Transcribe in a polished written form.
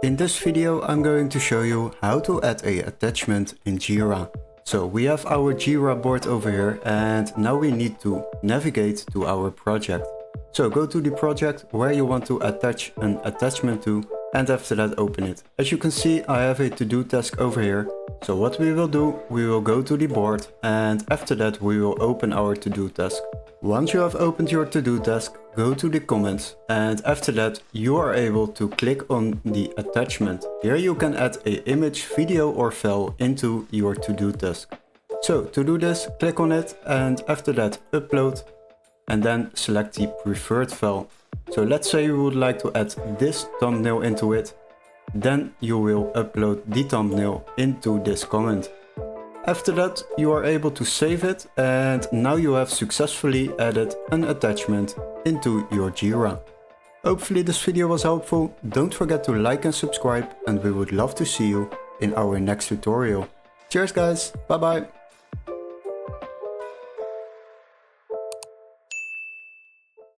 In this video I'm going to show you how to add a attachment in Jira. So we have our Jira board over here and now we need to navigate to our project. So go to the project where you want to attach an attachment to and after that open it. As you can see, I have a to-do task over here. So what we will do, we will go to the board and after that we will open our to-do task. Once you have opened your to-do task, go to the comments and after that you are able to click on the attachment. Here you can add an image, video or file into your to-do task. So to do this, click on it and after that upload and then select the preferred file. So let's say you would like to add this thumbnail into it, then you will upload the thumbnail into this comment. After that you are able to save it and now you have successfully added an attachment into your Jira. Hopefully this video was helpful. Don't forget to like and subscribe and we would love to see you in our next tutorial. Cheers guys, bye bye.